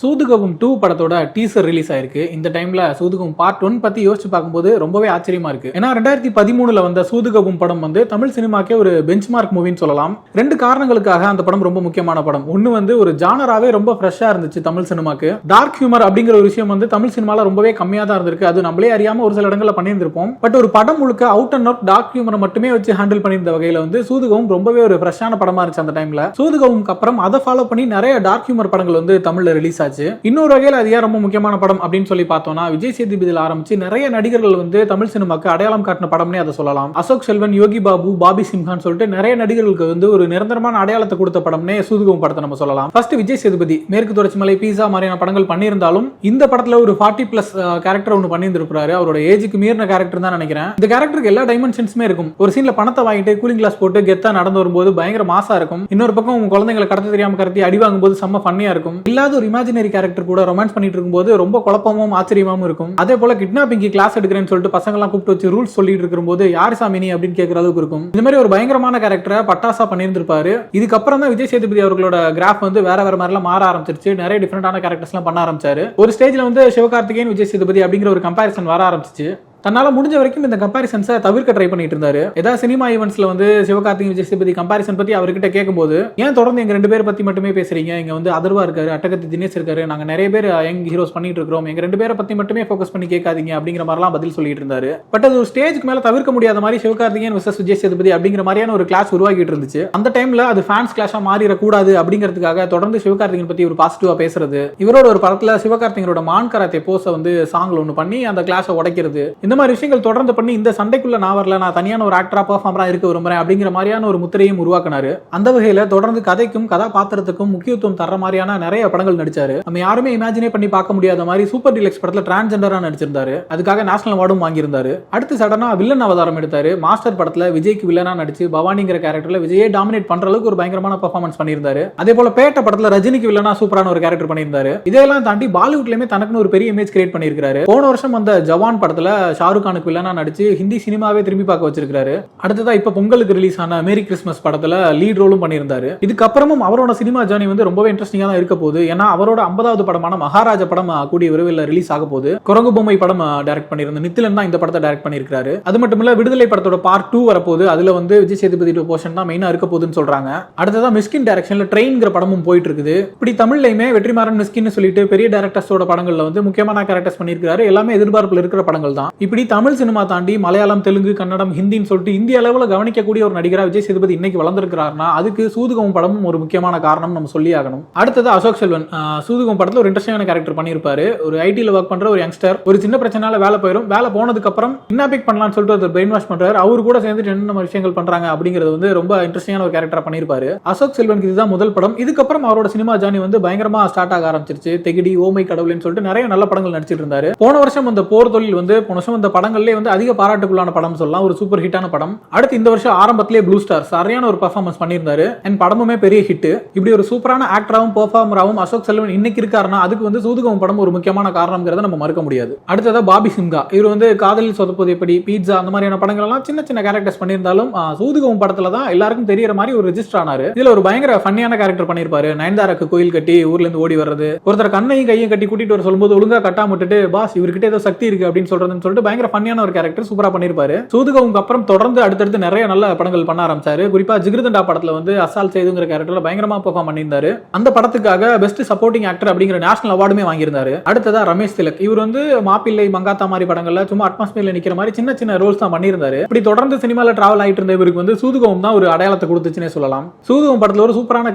சூதுகவும் 2 படத்தோட teaser release ஆயிருக்கு. இந்த டைம்ல சூதுகவும் பார்ட் 1 பத்தி யோசிச்சு பார்க்கும்போது ரொம்பவே ஆச்சரியமா இருக்கு. ஏன்னா 2013ல வந்த சூதுகவும் படம் வந்து தமிழ் சினிமாக்கே ஒரு பெஞ்ச்மார்க் மூவின்னு சொல்லலாம். ரெண்டு காரணங்களுக்காக அந்த படம் ரொம்ப முக்கியமான படம். ஒன்னு வந்து ஒரு ஜானராவே ரொம்ப ஃப்ரெஷ்ஷா இருந்துச்சு தமிழ் சினிமாக்கு. டார்க் ஹியூமர் அப்படிங்கிற ஒரு விஷயம் வந்து தமிழ் சினிமால ரொம்பவே கம்மியா தான் இருந்திருக்கு. அது நம்மளே அறியாம ஒரு சில இடங்கள்ல பண்ணியிருந்திருப்போம். பட் ஒரு படம் முழுக்க அவுட் அண்ட் அவுட் டார்க் ஹியூமரை மட்டுமே வச்சு ஹேண்டில் பண்ணியிருந்த வகையில வந்து சூதுகவும் ரொம்பவே ஒரு ஃப்ரெஷ்ஷான படமா இருந்துச்சு அந்த டைம்ல. சூதுகவும்க்கு அப்புறம் அதை ஃபாலோ பண்ணி நிறைய டார்க் ஹியூமர் படங்கள் வந்து தமிழ்ல ரிலீஸ் ஆச்சு. இன்னொரு வகையில் அது ஏன் ரொம்ப முக்கியமான படம் அப்படின்னு சொல்லி பார்த்தோம்னா, விஜய் சேதுபதியில் ஆரம்பிச்சு நிறைய நடிகர்கள் வந்து தமிழ் சினிமாக்கு அடையாளம் காட்டின படம்னே அதை சொல்லலாம். அசோக் செல்வன், யோகி பாபு, பாபி சிம்ஹான் சொல்லிட்டு நிறைய நடிகர்களுக்கு வந்து ஒரு நிரந்தரமான அடையாளத்தை கொடுத்த படம்னே சூதுகவும் படத்தை நம்ம சொல்லலாம். ஃபர்ஸ்ட் விஜய் சேதுபதி மேற்கு தொடர்ச்சி மலை, பீஸா மாதிரியான படங்கள் பண்ணியிருந்தாலும் இந்த படத்துல ஒரு 40+ கேரக்டர் ஒன்று பண்ணியிருந்திருப்பாரு. அவரோட ஏஜுக்கு மீறின கேரக்டர் தான் நினைக்கிறேன். இந்த கேரக்டருக்கு எல்லா டைமென்ஷன்ஸுமே இருக்கும். ஒரு சீன்ல பணத்தை வாங்கிட்டு கூலிங் கிளாஸ் போட்டு கெத்தா நடந்து வரும்போது பயங்கர மாசா இருக்கும். இன்னொரு பக்கம் உங்க குழந்தைங்களை கடத்த தெரியாம கடத்தி அடி வாங்கும் போது செம்ம ஃபன்னியா இருக்கும். இல்லாத ஒரு இமேஜினரி கேரக்டர் கூட ரொமான்ஸ் பண்ணிட்டு இருக்கும்போது ரொம்ப குழப்பமும் ஆச்சரியமாவும் இருக்கும். அதே போல கிட்னாப்பிங்க்கு கிளாஸ் எடுக்கிறேன்னு சொல்லிட்டு பசங்க எல்லாம் கூப்பிட்டு வச்சு ரூல்ஸ் சொல்லிட்டு இருக்கும்போது யார் சாமினி அப்படின்னு கேட்கிற அளவுக்கு இருக்கும். இந்த மாதிரி ஒரு பயங்கரமான கேரக்டரை பட்டாசா பண்ணியிருந்திருப்பாரு. இதுக்கப்புறம் தான் விஜய் சேதுபதி அவர்களோட கிராஃப் வந்து வேற வேற மாதிரிலாம் மாற ஆரம்பிச்சிருச்சு. நிறைய டிஃபரெண்டான கேரக்டர்ஸ் எல்லாம் பண்ண ஆரம்பிச்சாரு. ஒரு ஸ்டேஜ்ல வந்து சிவகார்த்திகேயன், விஜய் சேதுபதி அப்படிங்கிற ஒரு கம்பேரிசன் வர ஆரம்பிச்சிச்சு. தன்னால முடிஞ்ச வரைக்கும் இந்த கம்பாரிசன்ஸை தவிர்க்க ட்ரை பண்ணிட்டு இருந்தாரு. ஏதாவது சினிமா ஈவென்ட்ஸ்ல வந்து சிவகார்த்திகேயன், விஜய் சேதுபதி கம்பாரிசன் பத்தி அவர்கிட்ட கேட்கும்போது, ஏன் தொடர்ந்து எங்க ரெண்டு பேரை பத்தி மட்டுமே பேசுறீங்க? இங்க வந்து அதர்வா இருக்காரு, அட்டகத்தி தினேஷ் இருக்காரு, நாங்க நிறைய பேர் யங் ஹீரோஸ் பண்ணிட்டு இருக்கோம், எங்க ரெண்டு பேரை பத்தி மட்டுமே ஃபோக்கஸ் பண்ணி கேட்காதீங்க அப்படிங்கிற மாதிரிலாம் பதில் சொல்லிட்டு இருந்தாரு. பட் அது ஒரு ஸ்டேஜ்க்கு மேல தவிர்க்க முடியாத மாதிரி சிவகார்த்திகேயன் விசஸ் விஜய் சேதுபதி அப்படிங்கிற மாதிரியான ஒரு கிளாஸ் உருவாக்கிட்டு இருந்துச்சு. அந்த டைம்ல அது ஃபேன்ஸ் கிளாஷா மாறிடக்கூடாது அப்படிங்கிறதுக்காக தொடர்ந்து சிவகார்த்திகேயன் பத்தி ஒரு பாசிட்டிவா பேசுறது, இவரோட ஒரு படத்துல சிவகார்த்திகேயனோட மான் கராத்தே போஸை வந்து சாங்ல ஒன்று பண்ணி அந்த கிளாஸை உடைக்கிறது, இந்த மாதிரி விஷயங்கள் தொடர்ந்து பண்ணி இந்த சண்டைக்குள்ள நான் வரல, நான் தனியான ஒரு ஆக்டரா பெர்ஃபார்மரா இருக்க விரும்புறேன் அப்படிங்கிற மாதிரியான ஒரு முத்திரையும் உருவாக்கினாரு. அந்த வகையில தொடர்ந்து கதைக்கும் கதாபாத்திரத்துக்கும் முக்கியத்துவம் தர மாதிரியான நிறைய படங்கள் நடிச்சாரு. நம்ம யாருமே இமேஜினே பண்ணி பார்க்க முடியாத மாதிரி சூப்பர் டீலக்ஸ் படத்துல டிரான்ஸ்ஜெண்டரா நடிச்சிருந்தாரு. அதுக்காக நேஷனல் அவார்டும் வாங்கியிருந்தாரு. அடுத்து சடனா வில்லன் அவதாரம் எடுத்தாரு. மாஸ்டர் படத்துல விஜய்க்கு வில்லனா நடிச்சு பவானிங்கிற கேரக்டர்ல விஜயே டாமினேட் பண்ற அளவுக்கு ஒரு பயங்கரமான பெர்ஃபார்மன்ஸ் பண்ணியிருந்தாரு. அதே போல பேட்ட படத்துல ரஜினிக்கு வில்லனா சூப்பரான ஒரு கேரக்டர் பண்ணியிருந்தாரு. இதெல்லாம் தாண்டி பாலிவுட்லயுமே தனக்குன்னு ஒரு பெரிய இமேஜ் கிரியேட் பண்ணியிருக்காரு. போன வருஷம் வந்த ஜவான் படத்துல ஷாருக் கானுக்கு வில்லனா நடிச்சு ஹிந்தி சினிமாவே திரும்பி பார்க்க வச்சிருக்காரு. அடுத்ததா இப்ப பொங்கலுக்கு ரிலீஸ் ஆன மேரி கிறிஸ்மஸ் படத்துல லீட் ரோலும் பண்ணியிருந்தாரு. இதுக்கப்புறமும் அவரோட சினிமா ஜர்னி வந்து ரொம்பவே இன்ட்ரெஸ்டிங்கா தான் இருக்க போகுது. ஏன்னா அவரோட 50வது படமான மகாராஜா படம் கூடிய விரைவில் ரிலீஸ் ஆக போகுது. குரங்கு பொம்மை படம் டைரக்ட் பண்ணியிருந்த நித்திலன் தான் இந்த படத்தை டைரக்ட் பண்ணியிருக்காரு. அது மட்டும் இல்ல விடுதலை படத்தோட பார்ட் 2 வரப்போகுது. அதுல வந்து விஜய் சேதுபதி போர்ஷன் தான் மெயினா இருக்க போகுதுன்னு சொல்றாங்க. அடுத்ததா மிஸ்கின் டைரக்ஷன்ல ட்ரெயின்ங்கிற படமும் போயிட்டு இருக்குது. இப்படி தமிழ்லயுமே வெற்றிமாறன், மிஸ்கின் சொல்லிட்டு பெரிய டைரக்டர்ஸோட படங்கள்ல வந்து முக்கியமான கேரக்டர்ஸ் பண்ணியிருக்காரு. எல்லாமே எதிர்பார்ப்புல இருக்கிற படங்கள் தான். இப்படி தமிழ் சினிமா தாண்டி மலையாளம், தெலுங்கு, கன்னடம், ஹிந்தின்னு சொல்லிட்டு இந்திய அளவில் கவனிக்கக்கூடிய ஒரு நடிகரா விஜய் சேதுபதி இன்னைக்கு வளர்ந்திருக்கிறார்னா அதுக்கு சூதுகவும் படமும் ஒரு முக்கியமான காரணம் நம்ம சொல்லி ஆகணும். அடுத்தது அசோக் செல்வன் சூதுகவும் படத்துல ஒரு இன்ட்ரெஸ்டிங்கான கேரக்டர் பண்ணியிருப்பாரு. ஒரு ஐடில ஒர்க் பண்ற ஒரு யங்ஸ்டர், ஒரு சின்ன பிரச்சனால வேலை போயிடும். வேலை போனதுக்கு அப்புறம் கிட்னாப்பிங் பண்ணலாம்னு சொல்லிட்டு ஒரு பிரெயின் வாஷ் பண்றாரு. அவரு கூட சேர்ந்து என்ன விஷயங்கள் பண்றாங்க அப்படிங்கிறது வந்து ரொம்ப இன்ட்ரெஸ்டிங்கான ஒரு கேரக்டர் பண்ணியிருப்பாரு. அசோக் செல்வனுக்கு இதுதான் முதல் படம். இதுக்கப்புறம் அவரோட சினிமா ஜர்னி வந்து பயங்கரமா ஸ்டார்ட் ஆக ஆரம்பிச்சிருச்சு. தெகிடி, ஓமை கடவுள்னு சொல்லிட்டு நிறைய நல்ல படங்கள் நடிச்சிட்டு இருந்தாரு. போன வருஷம் அந்த போர் தொழில் வந்து போன வருஷம் அந்த படங்கள்லேயே வந்து அதிக பாராட்டுக்குள்ளான படம் சொல்லலாம். ஒரு சூப்பர் ஹிட்டான படம். அடுத்து இந்த வருஷம் ஆரம்பத்திலே ப்ளூ ஸ்டார் சரியான ஒரு பெர்ஃபார்மன்ஸ் பண்ணியிருந்தாரு. அண்ட் படமுமே பெரிய ஹிட். இப்படி ஒரு சூப்பரான ஆக்டராகவும் பெர்ஃபார்மராகவும் அசோக் செல்வன் இன்னைக்கு இருக்காருன்னா அதுக்கு வந்து சூதுகவும் படம் ஒரு முக்கியமான காரணம்ங்கிறத நம்ம மறுக்க முடியாது. அடுத்ததா பாபி சிம்ஹா, இவர் வந்து காதலில் சொதப்பது எப்படி, பீட்சா, அந்த மாதிரியான படங்கள் எல்லாம் சின்ன சின்ன கேரக்டர்ஸ் பண்ணியிருந்தாலும் சூதுகவும் படத்துல தான் எல்லாருக்கும் தெரியற மாதிரி ஒரு ரெஜிஸ்டர் ஆனாரு. இதுல ஒரு பயங்கர ஃபன்னியான கேரக்டர் பண்ணியிருப்பாரு. நயன்தாராக்கு கோயில் கட்டி ஊர்ல இருந்து ஓடி வர்றது, ஒருத்தர் கண்ணையும் கையும் கட்டி கூட்டிட்டு வர சொல்லும்போது ஒழுங்கா கட்டாம விட்டுட்டு பாஸ் இவர்கிட்ட ஏதோ சக்தி இருக்கு அப்படின்னு சொல்றதுன்னு சொல்லிட்டு பயங்கர ஃபன்னியான ஒரு கேரக்டர் சூப்பரா பண்ணியிருப்பாரு. சூதுகவும் அப்புறம் தொடர்ந்து அடுத்தடுத்து நிறைய நல்ல படங்கள் பண்ண ஆரம்பிச்சாரு. குறிப்பா ஜிகிருதண்டா படத்துல வந்து அசால் செய்துங்கிற கேரக்டர்ல பயங்கரமா பெர்ஃபார்ம் பண்ணியிருந்தாரு. அந்த படத்துக்காக பெஸ்ட் சப்போர்ட்டிங் ஆக்டர் அப்படிங்கிற நேஷனல் அவார்டுமே வாங்கியிருந்தாரு. அடுத்ததா ரமேஷ் திலக், இவர் வந்து மாப்பிள்ளை, மங்காத்தா மாதிரி படங்கள்ல சும்மா அட்மாஸ்பியர்ல நிக்கிற மாதிரி சின்ன சின்ன ரோல்ஸ் தான் பண்ணியிருந்தாரு. இப்படி தொடர்ந்து சினிமால டிராவல் ஆயிட்டு இருந்த இவருக்கு வந்து சூதுகவும் தான் ஒரு அடையாளத்தை கொடுத்துச்சுன்னே சொல்லலாம். சூதுகவும் படத்துல ஒரு சூப்பரான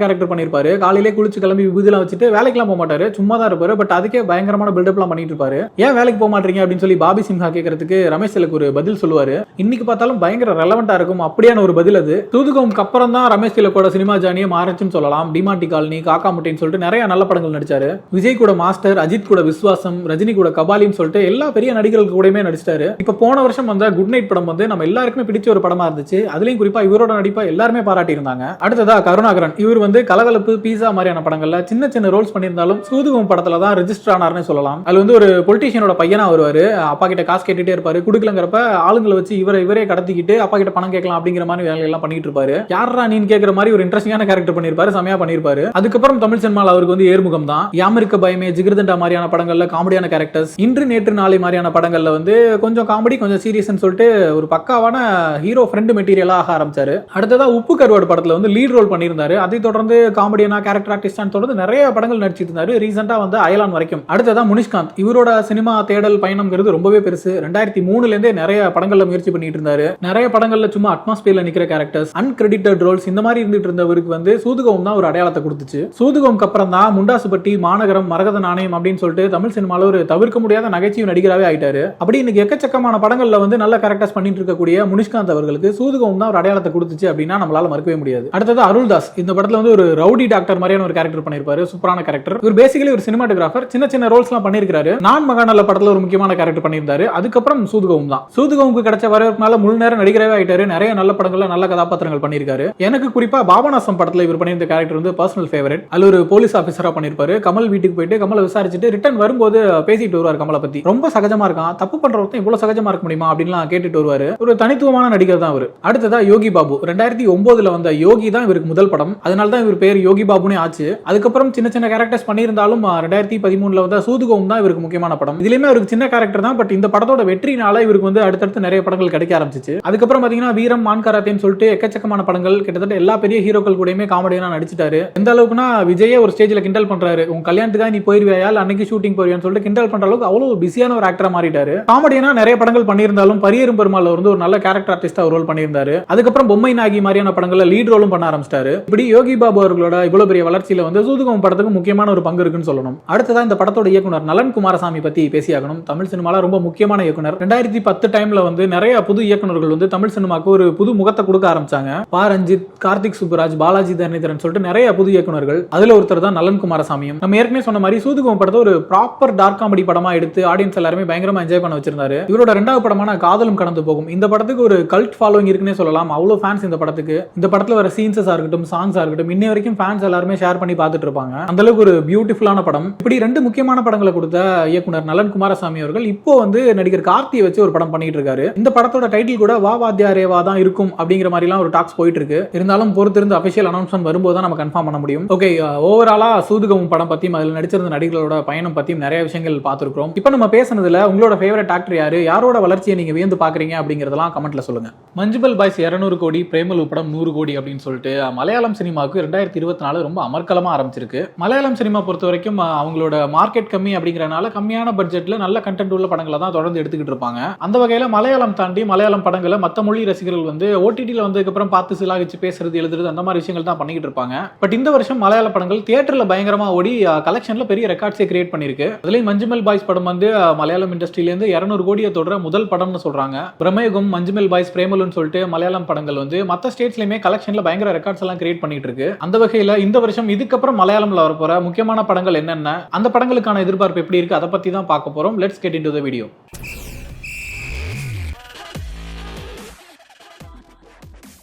கேரக்டர் பண்ணியிருப்பாரு. காலையிலே குளிச்சு கிளம்பி விபூதிலாம் வச்சுட்டு வேலைக்கெல்லாம் போக மாட்டாரு, சும்மா தான் இருப்பாரு. பட் அதுக்கே பயங்கரமான பில்டப்லாம் பண்ணிட்டு இருப்பாரு. ஏன் வேலைக்கு போக மாட்டீங்க அப்படின்னு சொல்லி பாபி சிம்ஹா கேட்கறதுக்கு ரமேஷ் திலக் ஒரு பதில் சொல்லுவாரு. இன்னைக்கு பார்த்தாலும் பயங்கர ரெலவெண்டா இருக்கும். அப்படியான ஒரு பதில் அது. சூதுகவும்க்கு அப்புறம் தான் ரமேஷ் திலக்கோட சினிமா ஜானியை மாறிச்சுன்னு சொல்லலாம். டிமாண்டி காலனி, காக்கா முட்டைன்னு சொல்லிட்டு நிறைய நல்ல படங்கள் நடிச்சாரு. விஜய் கூட மாஸ்டர், அஜித் கூட விஸ்வாசம், ரஜினி கூட கபாலின்னு சொல்லிட்டு எல்லா பெரிய நடிகர்களுக்கு கூடயுமே நடிச்சிட்டாரு. இப்ப போன வருஷம் வந்த குட் நைட் படம் வந்து நம்ம எல்லாருக்குமே பிடிச்ச ஒரு படமா இருந்துச்சு. அதுலயும் குறிப்பா இவரோட நடிப்பை எல்லாருமே பாராட்டி இருந்தாங்க. அடுத்ததா கருணாகரன், இவர் வந்து கலகலப்பு, பீஸா மாதிரியான படங்கள்ல சின்ன சின்ன ரோல்ஸ் பண்ணியிருந்தாலும் சூதுகவும் படத்துல தான் ரெஜிஸ்டர் ஆனார்னு சொல்லலாம். அது வந்து ஒரு பொலிட்டீஷியனோட பையனா வருவாரு. அப்பா கிட்ட காசு கேட்டுட்டே இருப்பாரு. குடுக்கலங்கிறப்ப ஆளுங்களை வச்சு இவரே கடத்திக்கிட்டு அப்பா கிட்ட பணம் கேட்கலாம் அப்படிங்கிற மாதிரி வேலை எல்லாம் பண்ணிட்டு இருப்பாரு. யாரா நீ கேட்கிற மாதிரி ஒரு இன்ட்ரெஸ்டிங்கான கேரக்டர் பண்ணிருப்பாரு, செமையா பண்ணிருப்பாரு. அதுக்கப்புறம் தமிழ் சினிமால அவருக்கு வந்து ஏர்முகம் தான். யாமிருக்க பயமே, ஜிகிர்தண்டா மாதிரியான படங்கள்ல காமெடியான கேரக்டர்ஸ், இன்று நேற்று நாளை மாதிரியான படங்கள்ல வந்து கொஞ்சம் காமெடி கொஞ்சம் சீரியஸ்னு சொல்லிட்டு ஒரு பக்காவான ஹீரோ ஃப்ரெண்ட் மெட்டீரியலா ஆக ஆரம்பிச்சாரு. அடுத்ததா உப்பு கருவாடு படத்துல வந்து லீட் ரோல் பண்ணியிருந்தாரு. அதை தொடர்ந்து காமெடியனா கேரக்டர் ஆர்டிஸ்டான்னு தொடர்ந்து நிறைய படங்கள் நடிச்சிட்டு இருந்தாரு. ரீசெண்டா வந்து அயலான் வரைக்கும். அடுத்ததா முனிஷ்காந்த், இவரோட சினிமா தேடல் பயணம்ங்கிறது ரொம்பவே பெருசு. 2003ல இருந்தே நிறைய படங்கள்ல முயற்சி பண்ணிட்டு இருந்தாரு. நிறைய படங்கள்ல சும்மா அட்மாஸ்பியர்ல நிக்கிற கேரக்டர்ஸ், அன்கிரெடிட்டட் ரோல்ஸ் இந்த மாதிரி இருந்துட்டு இருந்தவருக்கு வந்து சூதுகவும் தான் ஒரு அடையாளத்தை கொடுத்துச்சு. சூதுகவுக்கு அப்புறம் தான் முண்டாசுப்பட்டி, மாநகரம், மரகத நாணயம் அப்படின்னு சொல்லிட்டு தமிழ் சினிமால ஒரு தவிர்க்க முடியாத நகைச்சுவை நடிகராகவே ஆயிட்டாரு. அப்படி இன்னைக்கு எக்கச்சக்கமான படங்கள்ல வந்து நல்ல கேரக்டர்ஸ் பண்ணிட்டு இருக்கக்கூடிய முனிஷ்காந்த் அவர்களுக்கு சூதுகவும் தான் ஒரு அடையாளத்தை கொடுத்துச்சு அப்படின்னா நம்மளால மறுக்கவே முடியாது. அடுத்தது அருள்தாஸ், இந்த படத்துல வந்து ஒரு ரவுடி டாக்டர் மாதிரியான ஒரு கேரக்டர் பண்ணிருப்பாரு. சூப்பரான கேரக்டர். இவர் பேசிக்கலி ஒரு சினிமாட்டோகிராஃபர். சின்ன சின்ன ரோல்ஸ் எல்லாம் பண்ணிருக்காரு. நான் மகாநல்ல படத்துல ஒரு முக்கியமான கேரக்டர் பண்ணியிருந்தாரு. அதுக்கப்புறம் சூதுகவும் தான். சூதுகவுக்கு கிடைச்ச வரவேற்பனால முழு நேரம் நடிகராகவே ஆயிட்டாரு. நிறைய நல்ல படங்கள்ல நல்ல கதாபாத்திரங்கள் பண்ணிருக்காரு. எனக்கு குறிப்பா பாபநாசம் படத்துல இவர் பண்ணியிருந்த கேரக்டர் வந்து பர்சனல் ஃபேவரட். அதுல ஒரு போலீஸ் ஆபீசரா பண்ணிருப்பாரு. கமல் வீட்டுக்கு போயிட்டு கமலை விசாரிச்சுட்டு ரிட்டர்ன் வரும்போது பேசிட்டு வருவார் கமலை பத்தி. ரொம்ப சகஜமா இருக்கான், தப்பு பண்றவங்க இவ்வளவு சகஜமா இருக்க முடியுமா அப்படின்லாம் கேட்டுட்டு வருவாரு. ஒரு தனித்துவமான நடிகர் தான் அவர். அடுத்ததா யோகி பாபு, 2009ல வந்த யோகி தான் இவருக்கு முதல் படம். அதனால தான் இவர் பேர் யோகி பாபுனே ஆச்சு. அதுக்கப்புறம் சின்ன சின்ன கேரக்டர்ஸ் பண்ணியிருந்தாலும் 2013ல வந்த சூதுகவும் தான் இவருக்கு முக்கியமான படம். இதுலயுமே அவருக்கு சின்ன கேரக்டர் தான். பட் இந்த படத்தோட வெற்றினால இவருக்கு வந்து அடுத்தடுத்து நிறைய படங்கள் கிடைக்க ஆரம்பிச்சிச்சு. அதுக்கப்புறம் பாத்தீங்கன்னா வீரம், மான்காராத்தேன்னு சொல்லிட்டு எக்கச்சக்கமான படங்கள், கிட்டத்தட்ட எல்லா பெரிய ஹீரோக்கள் கூடயுமே காமெடியா நடிச்சிட்டாரு. எந்த அளவுக்குன்னா விஜயே ஒரு ஸ்டேஜ்ல கிண்டல் பண்றாரு, உங்க கல்யாணத்துக்காக நீ போயிருவியா, அன்னைக்கு ஷூட்டிங் போயிருவியான்னு சொல்லிட்டு கிண்டல் பண்ற அளவுக்கு அவ்வளவு பிஸியான ஒரு ஆக்டரா மாறிட்டாரு. காமெடியா நிறைய படங்கள் பண்ணியிருந்தாலும் பரியரும் பெருமாள் வந்து ஒரு நல்ல கேரக்டர் ஆர்டிஸ்டா ரோல் பண்ணியிருந்தாரு. அதுக்கப்புறம் பொம்மை நாகி மாதிரியான படங்கள்ல லீட் ரோலும் பண்ண ஆரம்பிச்சிட்டாரு. இப்படி யோகி பாபு அவர்களோட இவ்வளவு பெரிய வளர்ச்சியில வந்து சூதுகவும் படத்துக்கு முக்கியமான ஒரு பங்கு இருக்குன்னு சொல்லணும். அடுத்ததான் இந்த படத்தோட இயக்குனர் நலன் குமாரசாமி பத்தி பேசியாகணும். தமிழ் சினிமால ரொம்ப முக்கியமான இயக்குனர். 2010 டைம்ல வந்து நிறைய புது இயக்குனர்கள் வந்து தமிழ் சினிமாக்கு ஒரு புது முகத்தை கொடுக்க ஆரம்பிச்சாங்க. பா ரஞ்சித், கார்த்திக் சுப்புராஜ், பாலாஜி தரணிதரன் சொல்லிட்டு நிறைய புது இயக்குனர்கள். அதுல ஒருத்தர் தான் நலன் குமாரசாமியும். நம்ம ஏற்கனவே சொன்ன மாதிரி சூதுகவும் படத்தை ஒரு ப்ராப்பர் டார்க் காமெடி படமா எடுத்து ஆடியன்ஸ் எல்லாருமே பயங்கரமா என்ஜாய் பண்ண வச்சிருந்தாரு. இவரோட இரண்டாவது படமான காதலும் கடந்து போகும், இந்த படத்துக்கு ஒரு கல்ட் ஃபாலோயிங் இருக்குன்னே சொல்லலாம். அவ்வளவு ஃபேன்ஸ் இந்த படத்துக்கு. இந்த படத்துல வர சீன்ஸா இருக்கட்டும், சாங்ஸா இருக்கட்டும், இன்னை வரைக்கும் ஃபேன்ஸ் எல்லாருமே ஷேர் பண்ணி பார்த்துட்டு இருப்பாங்க. அந்த அளவுக்கு ஒரு பியூட்டிஃபுல்லான படம். இப்படி ரெண்டு முக்கியமான படங்களை கொடுத்த இயக்குனர் நலன் குமாரசாமி அவர்கள் இப்போ வந்து நடிகர் கார்த்தியை வச்சு ஒரு படம் பண்ணிட்டு இருக்காரு. இந்த படத்தோட டைட்டில் கூட வா வாத்தியாரேவா தான் இருக்கும் அப்படிங்கிற மாதிரி எல்லாம் ஒரு டாக்ஸ் போயிட்டு இருக்கு. இருந்தாலும் பொறுத்திருந்து அபிஷியல் அனௌன்ஸ்மென்ட் வரும்போது தான் நம்ம கன்ஃபார்ம் பண்ண முடியும். ஓகே, ஓவராலா சூதுகவும் படம் பத்தியும் அதில் நடிச்சிருந்த நடிகர்களோட பயணம் பத்தியும் நிறைய விஷயங்கள் பார்த்திருக்கிறோம். இப்போ நம்ம பேசுனதுல உங்களோட ஃபேவரட் ஆக்டர் யாரு, யாரோட வளர்ச்சியை நீங்க வியந்து பாக்குறீங்க அப்படிங்கறதெல்லாம் கமெண்ட்ல சொல்லுங்க. மஞ்சுமல் பாய்ஸ் 200 கோடி, பிரேமலு படம் 100 கோடி அப்படின்னு சொல்லிட்டு மலையாளம் சினிமாவுக்கு 2024 ரொம்ப அமர்க்கலமா ஆரம்பிச்சிருக்கு. மலையாளம் சினிமா பொறுத்த வரைக்கும் அவங்களோட மார்க்கெட் கம்மி அப்படிங்கறனால கம்மியான பட்ஜெட்ல நல்ல கண்டென்ட் உள்ள படங்களை தான் தொடர்ந்து எடுத்துக்கிட்டு இருப்பாங்க. அந்த வகையில மலையாளம் தாண்டி மலையாளம் படங்களை மத்த மொழி ரசிகர்கள் வந்து ஓடிடில வந்ததுக்கு அப்புறம் பார்த்து சிலாகிச்சு பேசுறது, எழுதுறது, அந்த மாதிரி விஷயங்கள் தான் பண்ணிக்கிட்டு இருப்பாங்க. பட் இந்த வருஷம் மலையாள படங்கள் தியேட்டர்ல பயங்கரமா ஓடி கலெக்ஷன்ல பெரிய ரெக்கார்ட்ஸை கிரியேட் பண்ணிருக்கு. அதுலயும் மஞ்சுமல் பாய்ஸ் படம் வந்து மலையாளம் இண்டஸ்ட்ரியில இருந்து 200 கோடியை தொடர முதல் படம்னு சொல்றாங்க. பிரமயுகம், மஞ்சுமல் பாய்ஸ், பிரேமலுன்னு சொல்லிட்டு மலையாளம் படங்கள் வந்து மத்த ஸ்டேட்ஸ்லயுமே கலெக்ஷன்ல பயங்கர ரெக்கார்ட்ஸ் எல்லாம் கிரியேட் பண்ணிட்டு இருக்கு. அந்த வகையில இந்த வருஷம் இதுக்கப்புறம் மலையாளம்ல வரப்போற முக்கியமான படங்கள் என்னென்ன, அந்த படங்களுக்கான எதிர்பார்ப்பு எப்படி இருக்கு, அதை பத்தி தான் பார்க்க போறோம். Let's get into the video.